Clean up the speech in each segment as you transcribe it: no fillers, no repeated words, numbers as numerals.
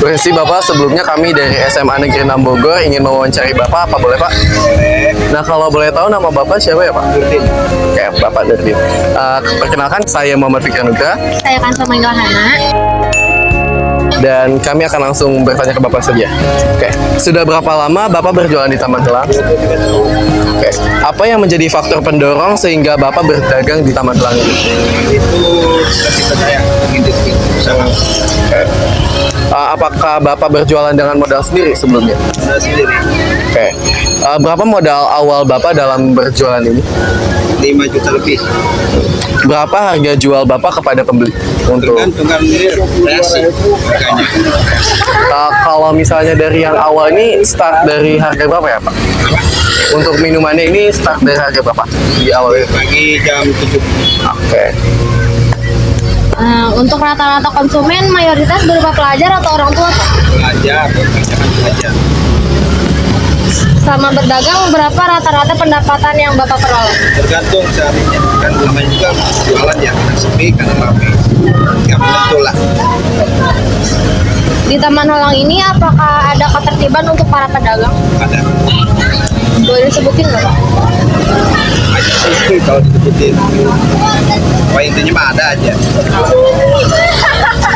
Permisi Bapak, sebelumnya kami dari SMA Negeri 6 Bogor ingin mewawancari Bapak, apa boleh Pak? Nah, kalau boleh tahu nama Bapak siapa ya Pak? Nurdin. Oke, Bapak Nurdin. Perkenalkan, saya Muhammad Fikri Anugrah. Saya akan memanggil Hana. Dan kami akan langsung bertanya ke Bapak saja. Oke, sudah berapa lama Bapak berjualan di Taman Gelang? Oke, apa yang menjadi faktor pendorong sehingga Bapak berdagang di Taman Gelang ini? Itu cita-cita saya ingin usaha. Apakah Bapak berjualan dengan modal sendiri sebelumnya? Saya sendiri Oke, berapa modal awal Bapak dalam berjualan ini? 5 juta lebih. Berapa harga jual Bapak kepada pembeli? Untuk Tergantung kan variasi harganya. kalau misalnya dari yang awal ini start dari harga berapa ya Pak? Untuk minumannya ini start dari harga berapa di awal ini? Pagi jam 7. Oke. Untuk rata-rata konsumen mayoritas berupa pelajar atau orang tua Pak? Belajar, kebanyakan belajar. Selama berdagang berapa rata-rata pendapatan yang Bapak peroleh? Tergantung seharinya. Kan namanya juga jualan ya, kadang sepi, kadang ramai. Nggak menentu lah. Di Taman Helang ini apakah ada ketertiban untuk para pedagang? Ada. Boleh disebutin nggak Pak? Aja sih kalau disebutin. Wah, intinya mah ada aja.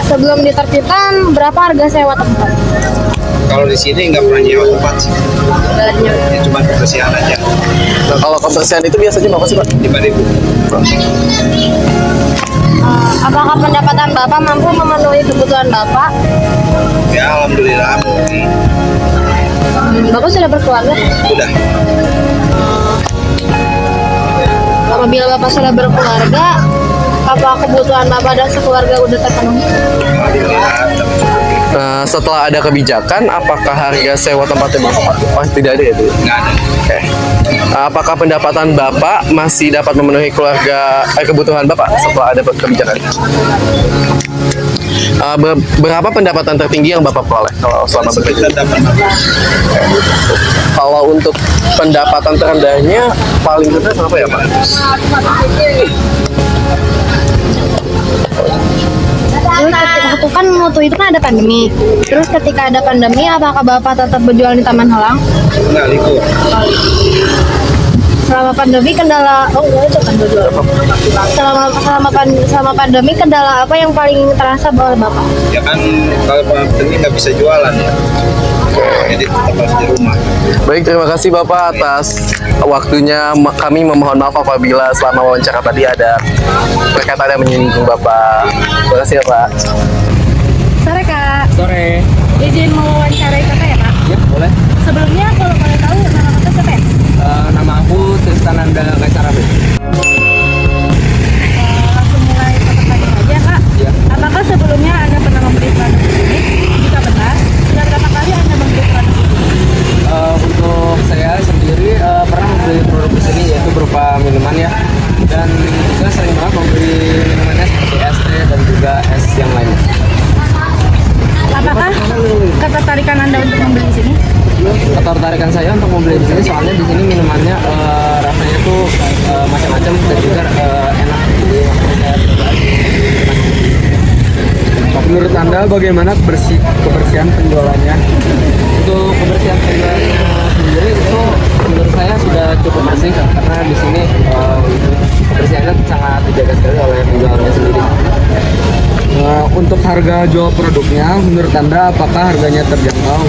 Sebelum ditertibkan berapa harga sewa tempat? Kalau di sini nggak pernah nyewa tempat sih. Ya, cuma kebersihan aja. Nah, kalau kebersihan itu biasanya berapa sih Pak? 5.000. Apakah pendapatan Bapak mampu memenuhi kebutuhan Bapak? Ya alhamdulillah mungkin. Bapak sudah berkeluarga? Udah. Apabila Bapak sudah berkeluarga, apa kebutuhan Bapak dan sekeluarga udah terpenuhi? Alhamdulillah tercukupi. Nah, setelah ada kebijakan, apakah harga sewa tempatnya Bapak? Oh, tidak ada ya Bu? Nggak ada. Oke. Apakah pendapatan Bapak masih dapat memenuhi kebutuhan Bapak setelah ada kebijakan? Berapa pendapatan tertinggi yang Bapak peroleh kalau selama bekerja? Kita dapat Kalau untuk pendapatan terendahnya paling rendah berapa ya Pak? Terus waktu kan waktu itu kan ada pandemi. Terus ketika ada pandemi, apakah Bapak tetap berjualan di Taman Helang? nggak libur. Selama pandemi kendala, itu kan berjualan. Selama pandemi kendala apa yang paling terasa oleh Bapak? Ya kan kalau pandemi nggak bisa jualan ya. Jadi tetap harus di rumah. Baik, terima kasih Bapak atas waktunya. Kami memohon maaf apabila selama wawancara tadi ada perkataan yang menyinggung Bapak. Terima kasih ya Pak. Sore Kak, Sore. izin mewawancarai Kakak ya Kak? Ya boleh. Sebelumnya kalau boleh tahu nama Kakak siapa ya? Nama aku Tristananda Kaisarabe. Langsung mulai ke pertanyaan aja Kak. Ya. Apakah sebelumnya Anda pernah membeli produk di sini? Jika benar, sudah berapa kali Anda membeli produk di sini? Untuk saya sendiri pernah membeli produk di sini yaitu berupa minuman ya. Dan juga sering banget membeli minumannya seperti es teh dan juga es yang lainnya. Apakah ketertarikan Anda untuk membeli di sini? Ketertarikan saya untuk membeli di sini soalnya di sini minumannya rasanya tuh macam-macam dan juga enak. Jadi makanya saya menurut Anda bagaimana kebersihan penjualannya? Untuk kebersihan penjualannya sendiri itu menurut saya sudah cukup bersih karena di sini kebersihannya sangat dijaga sekali oleh penjualnya sendiri. Untuk harga jual produknya, menurut Anda apakah harganya terjangkau?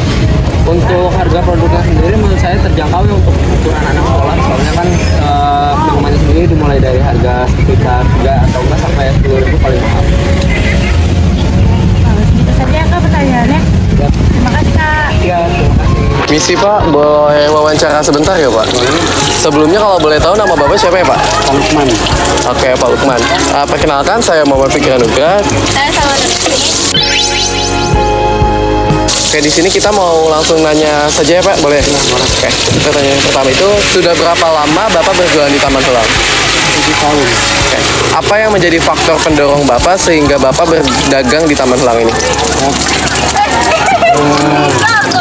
Untuk harga produknya sendiri menurut saya terjangkau ya untuk ukuran anak sekolah, soalnya kan minumannya sendiri dimulai dari harga sekitar 3 atau enggak sampai 10.000 paling mahal. Segitu saja Kak pertanyaannya. Ya. Terima kasih Kak. Ya, terima kasih. Misi Pak, boleh wawancara sebentar ya Pak? Sebelumnya kalau boleh tahu nama Bapak siapa ya Pak? Pak Lukman. Oke, Pak Lukman. Perkenalkan, saya Muhammad Fikri Anugrah. Saya sama Oke, di sini kita mau langsung nanya saja ya Pak, boleh? Oke, pertanyaan yang pertama itu, sudah berapa lama Bapak berjualan di Taman Helang? 7 tahun. Oke. Apa yang menjadi faktor pendorong Bapak sehingga Bapak berdagang di Taman Helang ini?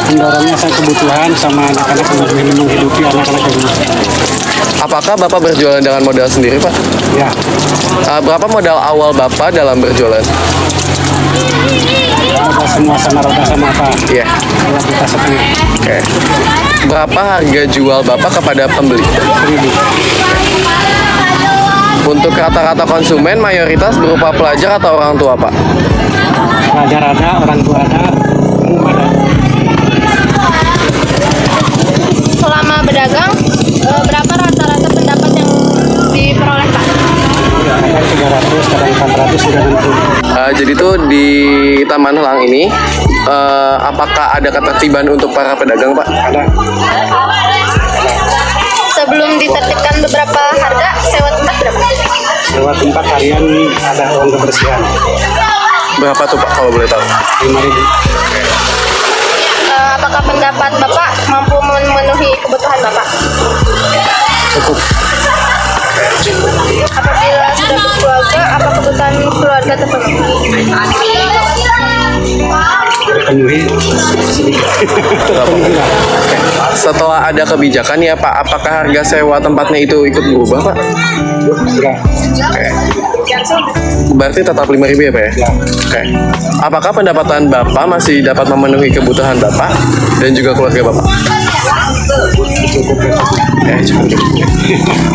Pendorongnya saya kebutuhan sama anak-anak yang ingin menghidupi anak-anak di rumah. Apakah Bapak berjualan dengan modal sendiri Pak? Ya, Berapa modal awal Bapak dalam berjualan? modal semua sama roda sama apa. Iya. Kalau kita setengah. Oke. Berapa harga jual Bapak kepada pembeli? 1.000. Untuk rata-rata konsumen mayoritas berupa pelajar atau orang tua, Pak? Pelajar ada, orang tua ada, umum ada. Selama berdagang, berapa rata-rata pendapat yang diperoleh Pak? Kadang 300, kadang 400 sudah tentu. Jadi tuh di Taman Helang ini, apakah ada ketertiban untuk para pedagang, Pak? Ada. Sebelum ditertibkan beberapa harga, sewa tempat berapa? Lewat tempat harian ada uang kebersihan. Berapa tuh, Pak, kalau boleh tahu? 5.000. Apakah pendapat Bapak mampu memenuhi kebutuhan Bapak? Cukup. Apabila sudah berkeluarga, apa kebutuhan keluarga terpenuhi? Penuhi sedikit. Alhamdulillah. Setelah ada kebijakan ya, Pak, apakah harga sewa tempatnya itu ikut berubah, Pak? Enggak. Oke. Berarti tetap 5.000 ya, Pak ya? Ya. Oke. Apakah pendapatan Bapak masih dapat memenuhi kebutuhan Bapak dan juga keluarga Bapak? Cukup. Cukup.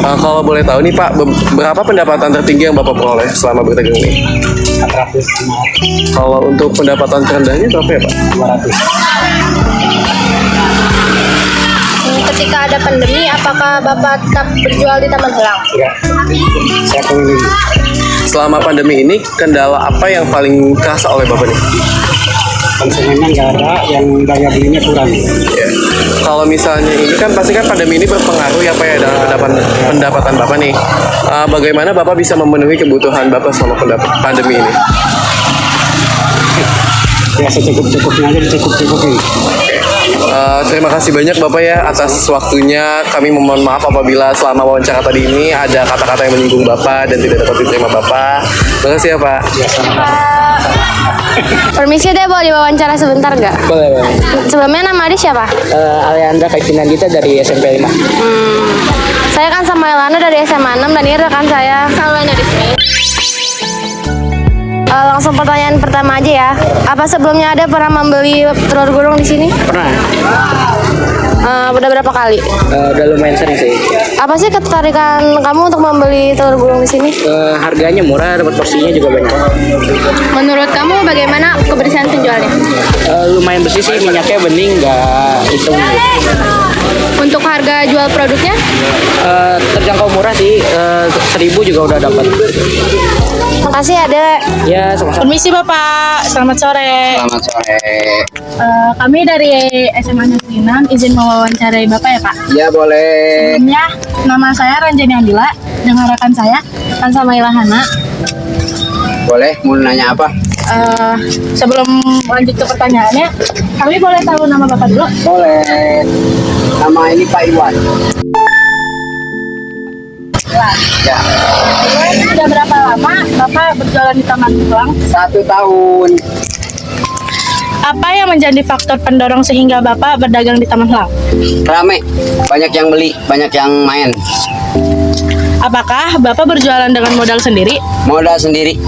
Kalau boleh tahu nih, Pak, berapa pendapatan tertinggi yang Bapak peroleh selama berdagang ini? 400, Kalau untuk pendapatan terendahnya berapa ya, Pak? 200. Ketika ada pandemi, apakah Bapak tetap berjual di Taman Helang? Enggak. Saya keliling. Selama pandemi ini, kendala apa yang paling kerasa oleh Bapak nih? Konsumennya nggak ada, yang daya belinya kurang. Ya. Kalau misalnya ini kan pasti kan pandemi ini berpengaruh ya, Pak ya, dalam pendapatan Bapak nih. Bagaimana Bapak bisa memenuhi kebutuhan Bapak selama pandemi ini? Ya secukup-cukupnya aja dicukup-cukupin. Terima kasih banyak Bapak ya atas waktunya. Kami mohon maaf apabila selama wawancara tadi ini ada kata-kata yang menyinggung Bapak dan tidak dapat diterima Bapak. Terima kasih ya, Pak. Permisi deh, boleh diwawancara sebentar nggak? Boleh. Sebelumnya nama Adi siapa? Aliandra Kaitinandita dari SMP 5. Saya kan sama Elana dari SMA 6 dan ini rekan saya. Selalu ada di sini. Langsung pertanyaan pertama aja ya. Apa sebelumnya ada pernah membeli telur gulung di sini? Pernah. Udah berapa kali? Udah lumayan sering sih. Apa sih ketertarikan kamu untuk membeli telur gulung di sini? Harganya murah, dapat porsinya juga banyak. Menurut kamu bagaimana kebersihan penjualnya? Lumayan bersih sih, minyaknya bening, nggak hitam. Untuk harga jual produknya? Terjangkau murah sih, 1.000 juga udah dapat. Makasih ada. Ya, sama-sama. Permisi Bapak, selamat sore. Selamat sore. Kami dari SMA Negeri 6 izin mewawancarai Bapak ya Pak. Ya boleh. Sebelumnya, nama saya Ranjani Andila dengan rekan saya, Kansa Mailahana. Boleh, mau nanya apa? Sebelum lanjut ke pertanyaannya, kami boleh tahu nama Bapak dulu? Boleh. Nama ini Pak Iwan. Ya, Sudah berapa lama Bapak berjualan di Taman Helang? 1 tahun. Apa yang menjadi faktor pendorong sehingga Bapak berdagang di Taman Helang? Rame, banyak yang beli, banyak yang main. Apakah Bapak berjualan dengan modal sendiri? Modal sendiri.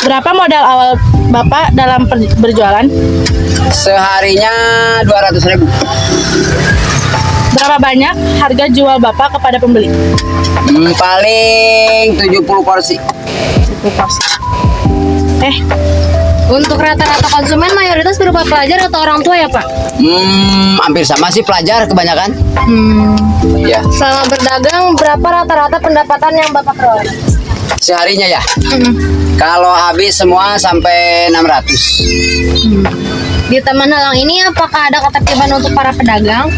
Berapa modal awal Bapak dalam berjualan? Seharinya 200.000. Berapa banyak harga jual Bapak kepada pembeli? Paling 70 porsi. Untuk rata-rata konsumen mayoritas berupa pelajar atau orang tua ya Pak? Hampir sama sih, pelajar kebanyakan. Ya, Selama berdagang berapa rata-rata pendapatan yang Bapak peroleh? seharinya ya. Kalau habis semua sampai 600. Di Taman Helang ini apakah ada ketertiban untuk para pedagang?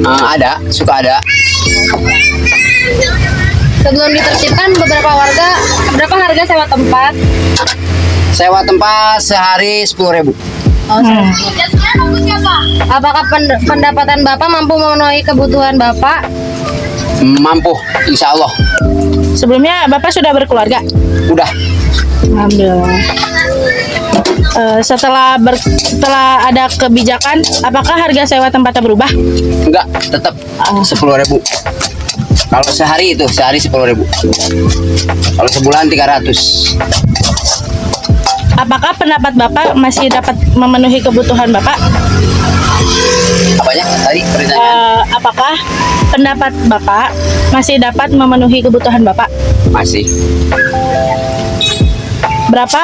Ada, suka ada. Sebelum ditertibkan berapa harga sewa tempat? Sewa tempat sehari 10.000. Apakah pendapatan Bapak mampu memenuhi kebutuhan Bapak? Mampu, insya Allah. Sebelumnya Bapak sudah berkeluarga? Udah. Alhamdulillah. Setelah ada kebijakan, apakah harga sewa tempatnya berubah? Enggak, tetap 10.000. Kalau sehari 10.000. Kalau sebulan 300. Apakah pendapat Bapak masih dapat memenuhi kebutuhan Bapak? Apanya tadi pertanyaan? Apakah pendapat Bapak masih dapat memenuhi kebutuhan Bapak? Masih. Berapa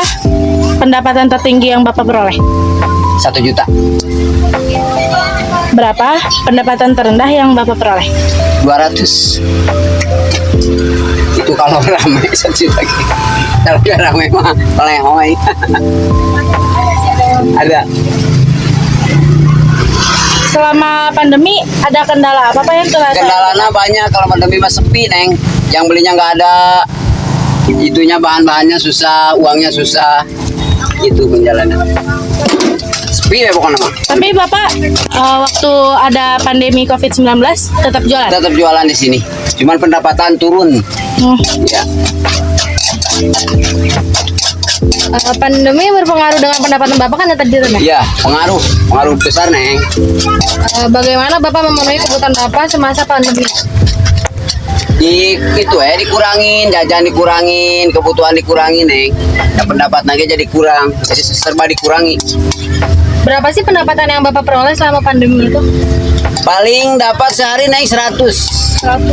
pendapatan tertinggi yang Bapak peroleh? 1 juta. Berapa pendapatan terendah yang Bapak peroleh? 200. Itu kalau ramai 1 juta. Kalau nggak ramai mah pelehoi. Ada. Selama pandemi ada kendala apa yang terasa? Kendalanya banyak, kalau pandemi mah sepi, Neng. Yang belinya nggak ada. Itunya bahan-bahannya susah, uangnya susah. Itu penjalannya. Sepi ya pokoknya mah. Tapi Bapak waktu ada pandemi COVID-19 tetap jualan? Tetap jualan di sini. Cuman pendapatan turun. Ya. Pandemi berpengaruh dengan pendapatan Bapak kan tadi rendah. Iya, pengaruh besar, Neng. Bagaimana Bapak memenuhi kebutuhan Bapak semasa pandemi? Dikurangin, jajan dikurangin, kebutuhan dikurangin, Neng. Nah, pendapat lagi jadi kurang, jadi serba dikurangi. Berapa sih pendapatan yang Bapak peroleh selama pandemi itu? Paling dapat sehari naik 100.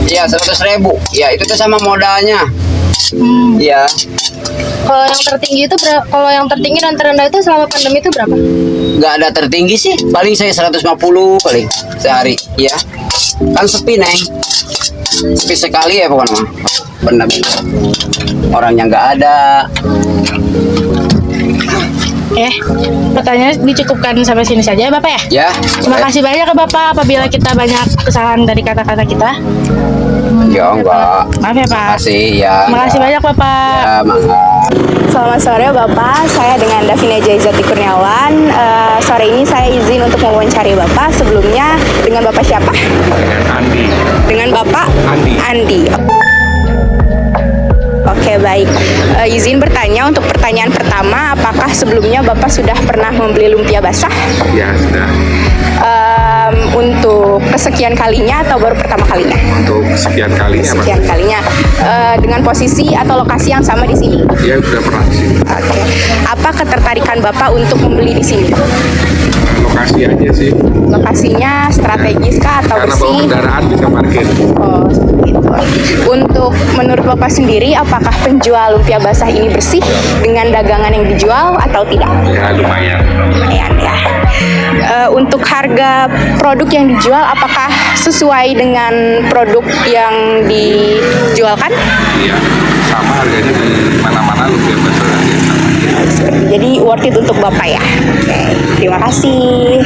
Iya, 100.000. Ya, itu tuh sama modalnya. Iya. Kalau yang tertinggi itu kalau yang tertinggi dan terendah itu selama pandemi itu berapa? Nggak ada tertinggi sih, paling saya 150 paling sehari. Iya. Kan sepi, Neng. Sepi sekali ya pokoknya mah. Benar. Orangnya nggak ada. Pertanyaan dicukupkan sampai sini saja ya Bapak ya? Ya. Terima kasih banyak ke Bapak apabila kita banyak kesalahan dari kata-kata kita. Ya enggak. Maaf ya Pak. Makasih ya. Terima kasih banyak Bapak. Ya, maaf. Selamat sore Bapak, saya dengan Davina Jaizati Kurniawan. Sore ini saya izin untuk mewawancari Bapak. Sebelumnya dengan Bapak siapa? Dengan Andi. Dengan Bapak? Andi. Andi. Oke baik, izin bertanya untuk pertanyaan pertama, apakah sebelumnya Bapak sudah pernah membeli lumpia basah? Ya, sudah. Untuk kesekian kalinya atau baru pertama kalinya? Untuk sekian kalinya, Mas. Sekian kalinya. Dengan posisi atau lokasi yang sama di sini? Ya, sudah pernah di sini. Oke. Apa ketertarikan Bapak untuk membeli di sini? Lokasi aja sih. Lokasinya strategis kah atau Karena bawa bersih? kendaraan bisa parkir. Oh, seperti itu. Untuk menurut Bapak sendiri, apakah penjual lumpia basah ini bersih dengan dagangan yang dijual atau tidak? Ya, lumayan. Lumayan ya. Untuk harga produk yang dijual, apakah sesuai dengan produk yang dijualkan? Iya, sama harganya di mana-mana lumpia basah harganya sama. Jadi worth it untuk Bapak ya. Oke, terima kasih.